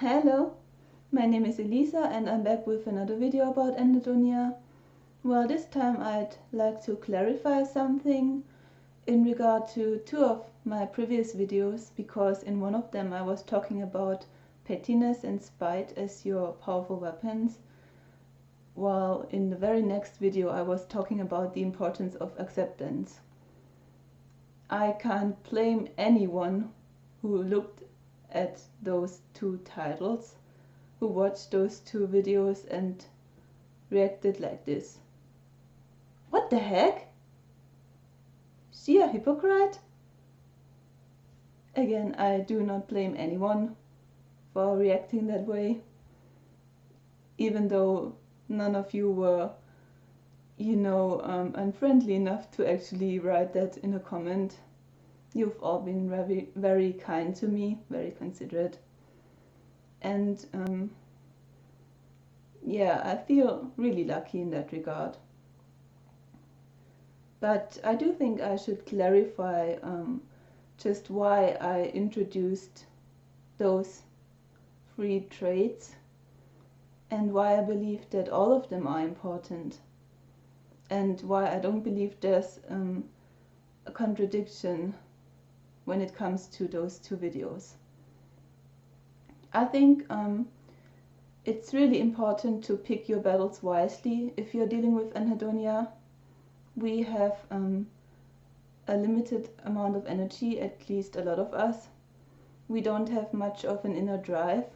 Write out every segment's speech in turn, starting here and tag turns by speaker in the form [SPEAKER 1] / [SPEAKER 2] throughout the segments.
[SPEAKER 1] Hello, my name is Elisa and I'm back with another video about Anhedonia. Well, this time I'd like to clarify something in regard to two of my previous videos, because in one of them I was talking about pettiness and spite as your powerful weapons, while in the very next video I was talking about the importance of acceptance. I can't blame anyone who looked at those two titles, who watched those two videos and reacted like this. What the heck? She a hypocrite? Again, I do not blame anyone for reacting that way, even though none of you were, unfriendly enough to actually write that in a comment. You've all been very, very kind to me, very considerate. And yeah, I feel really lucky in that regard. But I do think I should clarify just why I introduced those 3 traits and why I believe that all of them are important, and why I don't believe there's a contradiction when it comes to those 2 videos. I think it's really important to pick your battles wisely if you're dealing with Anhedonia. We have a limited amount of energy, at least a lot of us. We don't have much of an inner drive,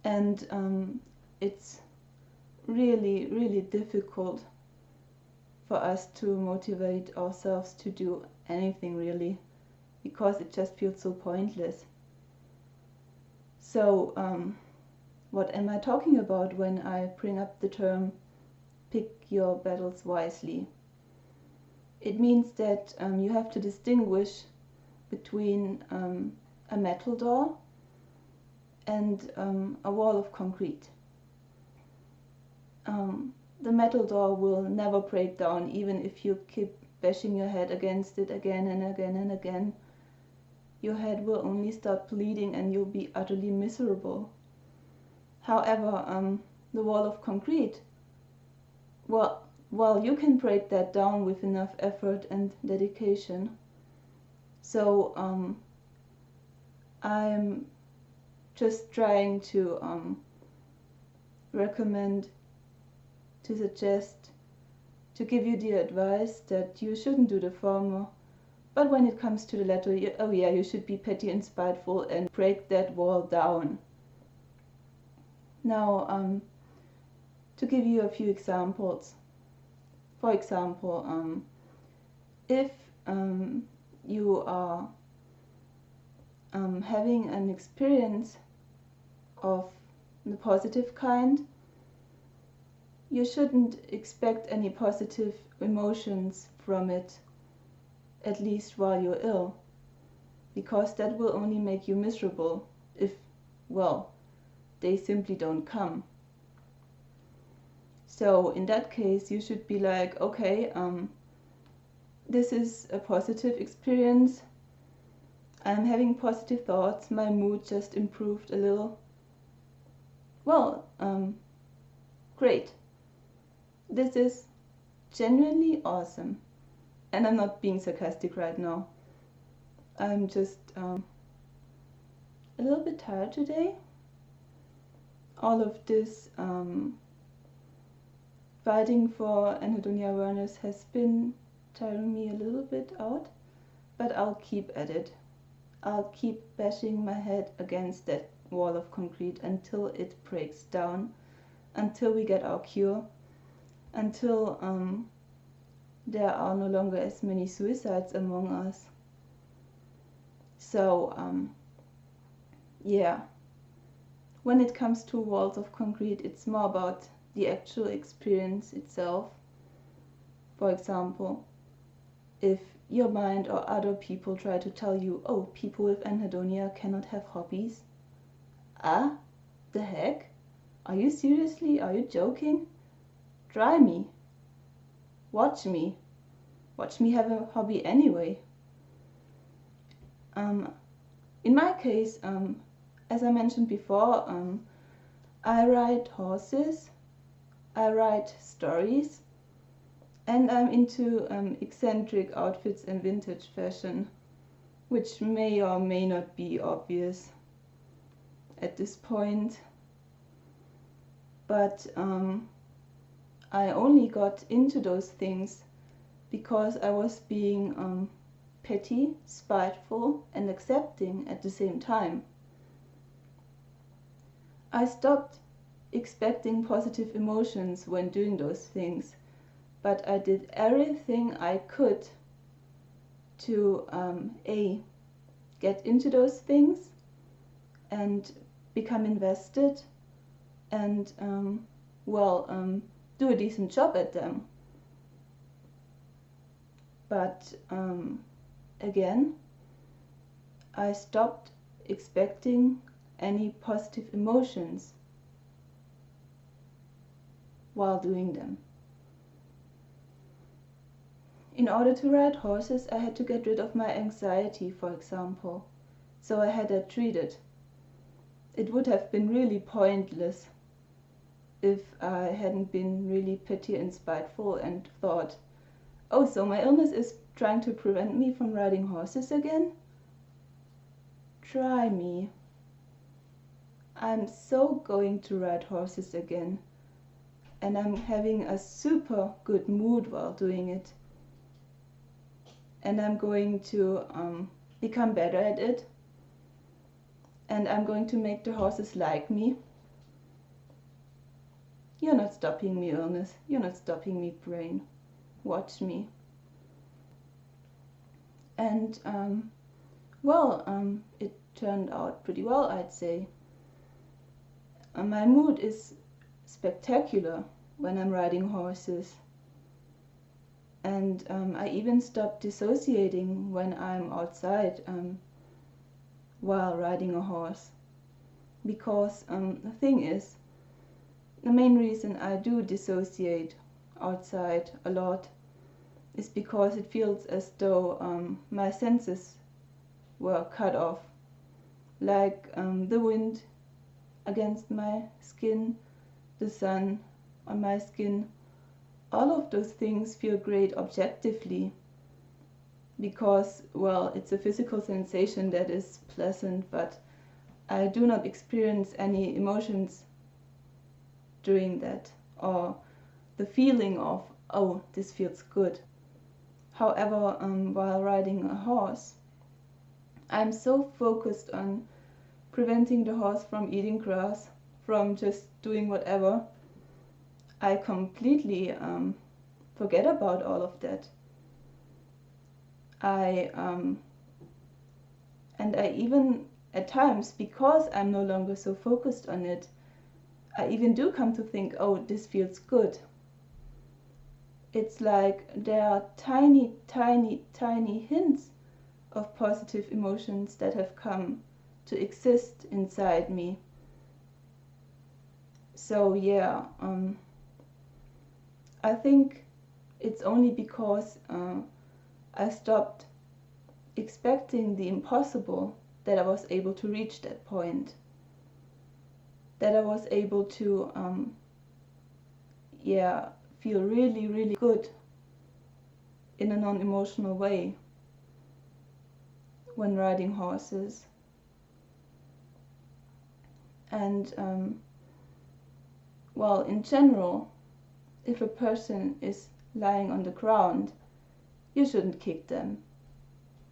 [SPEAKER 1] and it's really, really difficult for us to motivate ourselves to do anything really, because it just feels so pointless. So what am I talking about when I bring up the term pick your battles wisely? It means that you have to distinguish between a metal door and a wall of concrete. The metal door will never break down, even if you keep bashing your head against it again and again and again. Your head will only start bleeding and you'll be utterly miserable. However, the wall of concrete, well, you can break that down with enough effort and dedication. So I'm just trying to recommend, to suggest, to give you the advice that you shouldn't do the former, but when it comes to the latter, you should be petty and spiteful and break that wall down. Now, to give you a few examples. For example, if you are having an experience of the positive kind, you shouldn't expect any positive emotions from it, at least while you're ill, because that will only make you miserable if, well, they simply don't come. So in that case, you should be like, okay, this is a positive experience. I'm having positive thoughts. My mood just improved a little. Well, great. This is genuinely awesome. And I'm not being sarcastic right now. I'm just a little bit tired today. All of this fighting for Anhedonia awareness has been tiring me a little bit out, but I'll keep at it. I'll keep bashing my head against that wall of concrete until it breaks down, until we get our cure, until there are no longer as many suicides among us. So yeah, when it comes to walls of concrete, it's more about the actual experience itself. For example, if your mind or other people try to tell you, oh, people with Anhedonia cannot have hobbies. Ah, the heck? Are you seriously? Are you joking? Try me. Watch me. Watch me have a hobby anyway. In my case, as I mentioned before, I ride horses, I write stories, and I'm into eccentric outfits and vintage fashion, which may or may not be obvious at this point. But I only got into those things because I was being petty, spiteful, and accepting at the same time. I stopped expecting positive emotions when doing those things, but I did everything I could to A, get into those things and become invested and do a decent job at them. But again, I stopped expecting any positive emotions while doing them. In order to ride horses, I had to get rid of my anxiety, for example, so I had that treated. It would have been really pointless if I hadn't been really petty and spiteful and thought, oh, so my illness is trying to prevent me from riding horses again? Try me. I'm so going to ride horses again, and I'm having a super good mood while doing it. And I'm going to become better at it, and I'm going to make the horses like me. You're not stopping me, illness. You're not stopping me, brain. Watch me. And it turned out pretty well, I'd say. My mood is spectacular when I'm riding horses. And I even stopped dissociating when I'm outside while riding a horse. Because the thing is, the main reason I do dissociate outside a lot is because it feels as though my senses were cut off. Like the wind against my skin, the sun on my skin. All of those things feel great objectively because, well, it's a physical sensation that is pleasant, but I do not experience any emotions during that, or the feeling of, oh, this feels good. However, while riding a horse, I'm so focused on preventing the horse from eating grass, from just doing whatever, I completely forget about all of that. And I even, at times, because I'm no longer so focused on it, I even do come to think, oh, this feels good. It's like there are tiny, tiny, tiny hints of positive emotions that have come to exist inside me. So yeah, I think it's only because I stopped expecting the impossible that I was able to reach that point. That I was able to feel really, really good in a non-emotional way when riding horses. And in general, if a person is lying on the ground, you shouldn't kick them,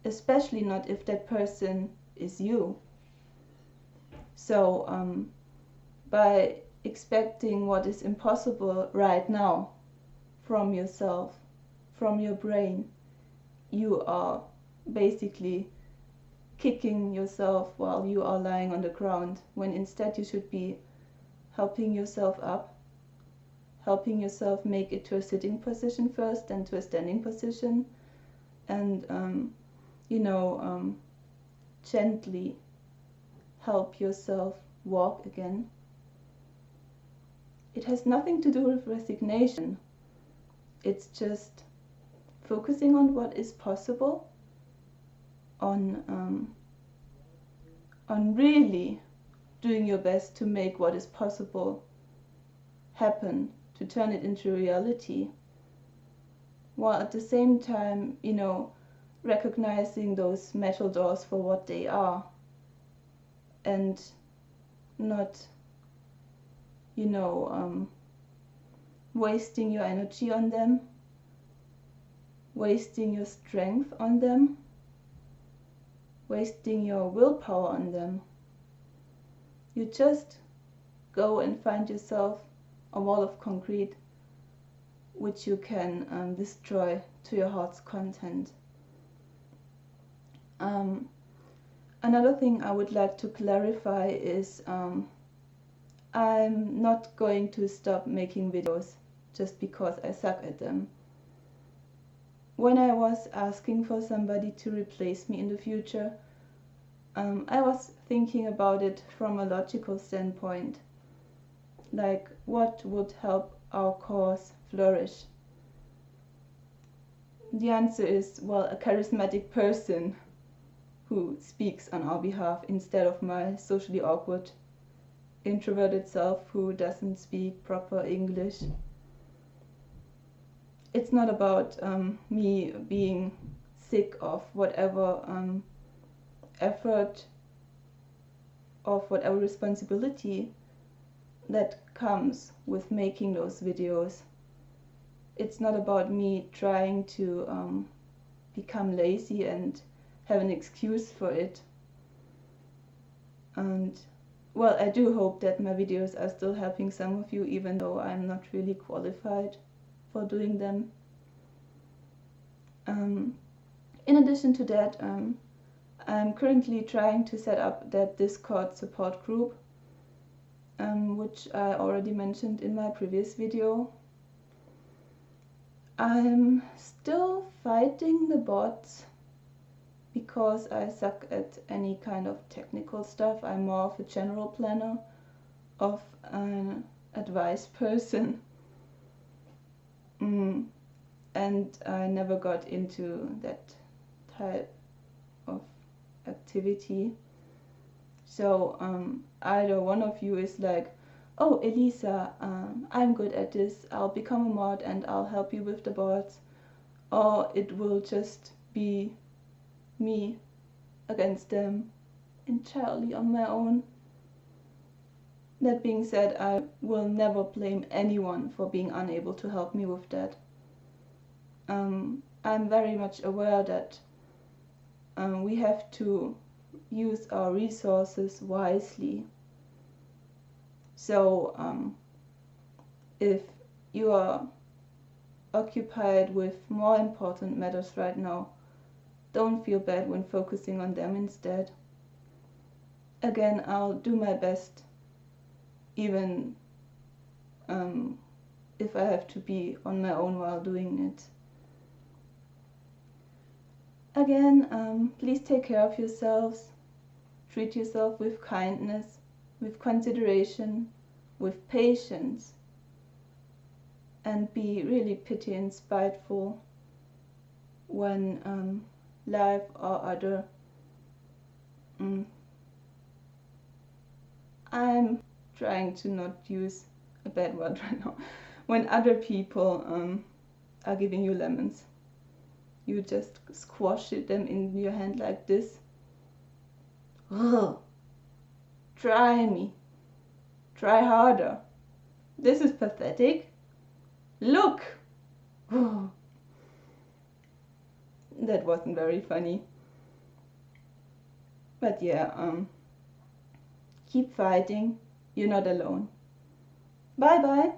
[SPEAKER 1] especially not if that person is you. So by expecting what is impossible right now from yourself, from your brain, you are basically kicking yourself while you are lying on the ground, when instead you should be helping yourself up, helping yourself make it to a sitting position first, then to a standing position, and gently help yourself walk again. It has nothing to do with resignation. It's just focusing on what is possible, on really doing your best to make what is possible happen, to turn it into reality, while at the same time, recognizing those metal doors for what they are, and not, wasting your energy on them, wasting your strength on them, wasting your willpower on them. You just go and find yourself a wall of concrete which you can destroy to your heart's content. Another thing I would like to clarify is I'm not going to stop making videos just because I suck at them. When I was asking for somebody to replace me in the future, I was thinking about it from a logical standpoint. Like, what would help our cause flourish? The answer is, well, a charismatic person who speaks on our behalf instead of my socially awkward, introverted self who doesn't speak proper English. It's not about me being sick of whatever effort, of whatever responsibility that comes with making those videos. It's not about me trying to become lazy and have an excuse for it. And well, I do hope that my videos are still helping some of you, even though I'm not really qualified for doing them. In addition to that, I'm currently trying to set up that Discord support group, which I already mentioned in my previous video. I'm still fighting the bots because I suck at any kind of technical stuff. I'm more of a general planner, of an advice person. And I never got into that type of activity. So either one of you is like, oh, Elisa, I'm good at this, I'll become a mod and I'll help you with the bots, or it will just be me against them entirely on my own. That being said, I will never blame anyone for being unable to help me with that. I'm very much aware that we have to use our resources wisely. So if you are occupied with more important matters right now, don't feel bad when focusing on them instead. Again, I'll do my best, even if I have to be on my own while doing it. Again, please take care of yourselves, treat yourself with kindness, with consideration, with patience, and be really petty and spiteful when life or other I'm trying to not use a bad word right now. When other people are giving you lemons, you just squash them in your hand like this. Ugh. Try me. Try harder. This is pathetic. Look! That wasn't very funny. But yeah, keep fighting. You're not alone. Bye bye.